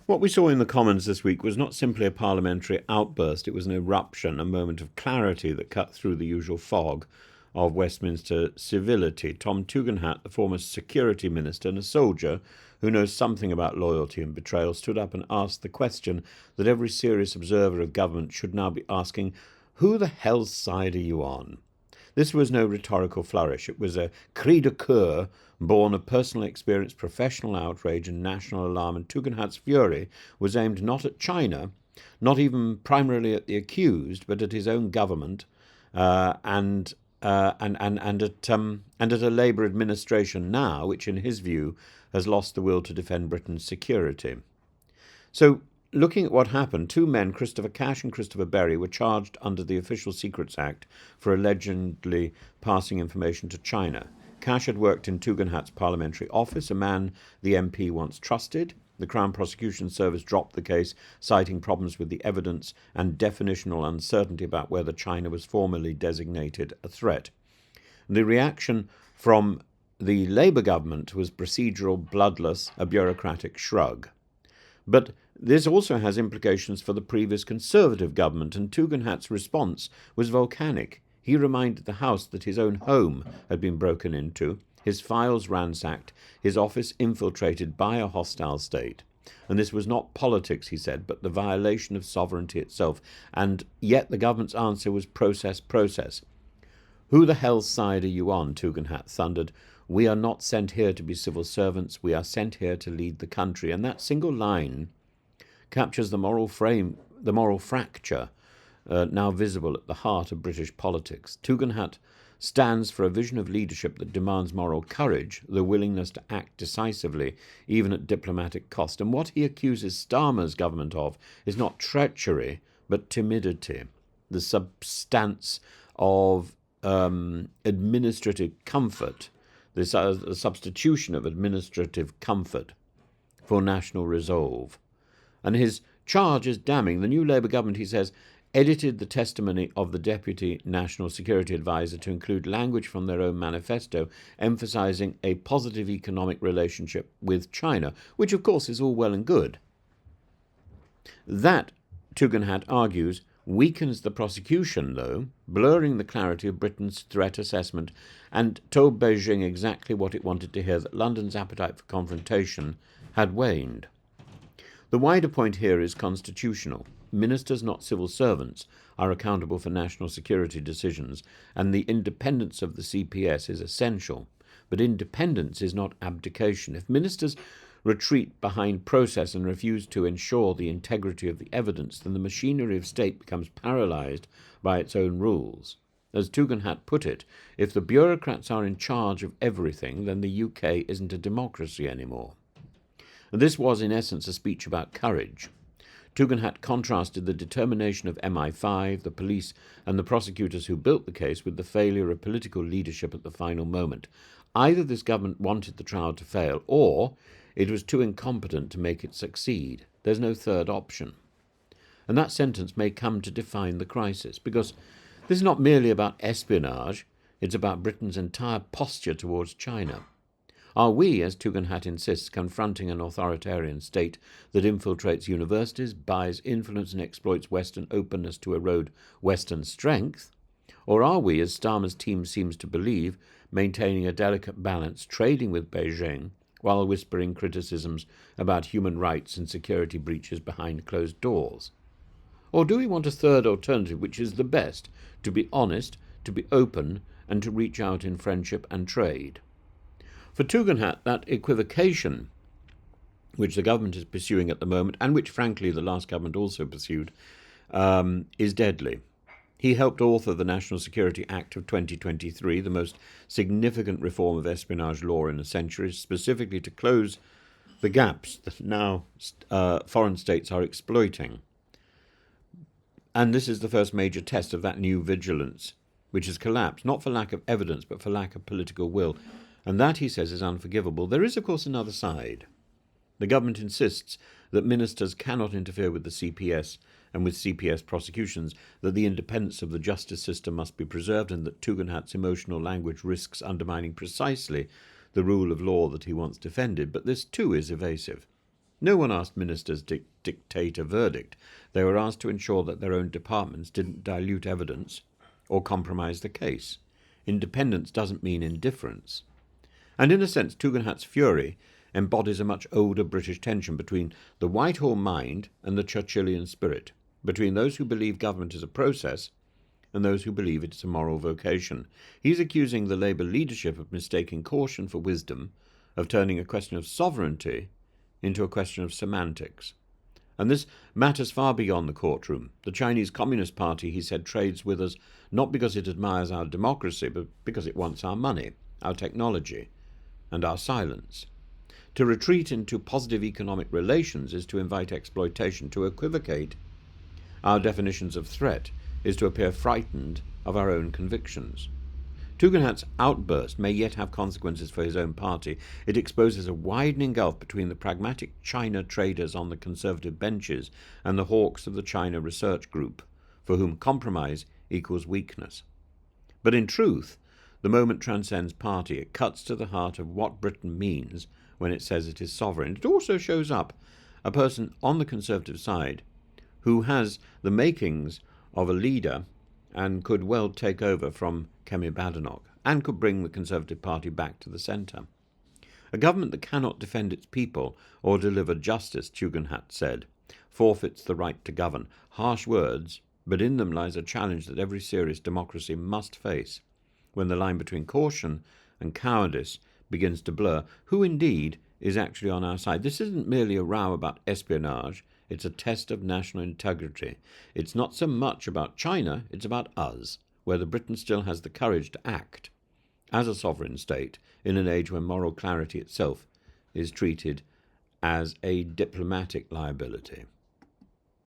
What we saw in the Commons this week was not simply a parliamentary outburst, it was an eruption, a moment of clarity that cut through the usual fog of Westminster civility. Tom Tugendhat, the former security minister and a soldier who knows something about loyalty and betrayal, stood up and asked the question that every serious observer of government should now be asking: who the hell's side are you on? This was no rhetorical flourish. It was a cri de coeur born of personal experience, professional outrage, and national alarm. And Tugendhat's fury was aimed not at China, not even primarily at the accused, but at his own government and at a Labour administration now, which, in his view, has lost the will to defend Britain's security. So, looking at what happened, two men, Christopher Cash and Christopher Berry, were charged under the Official Secrets Act for allegedly passing information to China. Cash had worked in Tugendhat's parliamentary office, a man the MP once trusted. The Crown Prosecution Service dropped the case, citing problems with the evidence and definitional uncertainty about whether China was formally designated a threat. The reaction from the Labour government was procedural, bloodless, a bureaucratic shrug. But this also has implications for the previous Conservative government, and Tugendhat's response was volcanic. He reminded the House that his own home had been broken into, his files ransacked, his office infiltrated by a hostile state. And this was not politics, he said, but the violation of sovereignty itself. And yet the government's answer was process, process. Who the hell's side are you on? Tugendhat thundered. We are not sent here to be civil servants. We are sent here to lead the country. And that single line captures the moral fracture now visible at the heart of British politics. Tugendhat stands for a vision of leadership that demands moral courage, the willingness to act decisively, even at diplomatic cost. And what he accuses Starmer's government of is not treachery, but timidity, the substance of administrative comfort, the substitution of administrative comfort for national resolve. And his charge is damning. The new Labour government, he says, edited the testimony of the Deputy National Security Advisor to include language from their own manifesto emphasising a positive economic relationship with China, which of course is all well and good. That, Tugendhat argues, weakens the prosecution, though, blurring the clarity of Britain's threat assessment, and told Beijing exactly what it wanted to hear, that London's appetite for confrontation had waned. The wider point here is constitutional. Ministers, not civil servants, are accountable for national security decisions, and the independence of the CPS is essential. But independence is not abdication. If ministers retreat behind process and refuse to ensure the integrity of the evidence, then the machinery of state becomes paralysed by its own rules. As Tugendhat put it, if the bureaucrats are in charge of everything, then the UK isn't a democracy anymore. And this was, in essence, a speech about courage. Tugendhat contrasted the determination of MI5, the police, and the prosecutors who built the case with the failure of political leadership at the final moment. Either this government wanted the trial to fail, or it was too incompetent to make it succeed. There's no third option. And that sentence may come to define the crisis, because this is not merely about espionage, it's about Britain's entire posture towards China. Are we, as Tugendhat insists, confronting an authoritarian state that infiltrates universities, buys influence and exploits Western openness to erode Western strength? Or are we, as Starmer's team seems to believe, maintaining a delicate balance, trading with Beijing, while whispering criticisms about human rights and security breaches behind closed doors? Or do we want a third alternative, which is the best, to be honest, to be open, and to reach out in friendship and trade? For Tugendhat, that equivocation, which the government is pursuing at the moment, and which, frankly, the last government also pursued, is deadly. He helped author the National Security Act of 2023, the most significant reform of espionage law in a century, specifically to close the gaps that now foreign states are exploiting. And this is the first major test of that new vigilance, which has collapsed, not for lack of evidence, but for lack of political will. And that, he says, is unforgivable. There is, of course, another side. The government insists that ministers cannot interfere with the CPS and with CPS prosecutions, that the independence of the justice system must be preserved, and that Tugendhat's emotional language risks undermining precisely the rule of law that he once defended. But this, too, is evasive. No one asked ministers to dictate a verdict. They were asked to ensure that their own departments didn't dilute evidence or compromise the case. Independence doesn't mean indifference. And in a sense, Tugendhat's fury embodies a much older British tension between the Whitehall mind and the Churchillian spirit, between those who believe government is a process and those who believe it's a moral vocation. He's accusing the Labour leadership of mistaking caution for wisdom, of turning a question of sovereignty into a question of semantics. And this matters far beyond the courtroom. The Chinese Communist Party, he said, trades with us not because it admires our democracy, but because it wants our money, our technology, and our silence. To retreat into positive economic relations is to invite exploitation. To equivocate our definitions of threat is to appear frightened of our own convictions. Tugendhat's outburst may yet have consequences for his own party. It exposes a widening gulf between the pragmatic China traders on the Conservative benches and the hawks of the China Research Group, for whom compromise equals weakness. But in truth, the moment transcends party. It cuts to the heart of what Britain means when it says it is sovereign. It also shows up a person on the Conservative side who has the makings of a leader and could well take over from Kemi Badenoch and could bring the Conservative Party back to the centre. A government that cannot defend its people or deliver justice, Tugendhat said, forfeits the right to govern. Harsh words, but in them lies a challenge that every serious democracy must face. When the line between caution and cowardice begins to blur, who indeed is actually on our side? This isn't merely a row about espionage, it's a test of national integrity. It's not so much about China, it's about us, whether Britain still has the courage to act as a sovereign state in an age when moral clarity itself is treated as a diplomatic liability.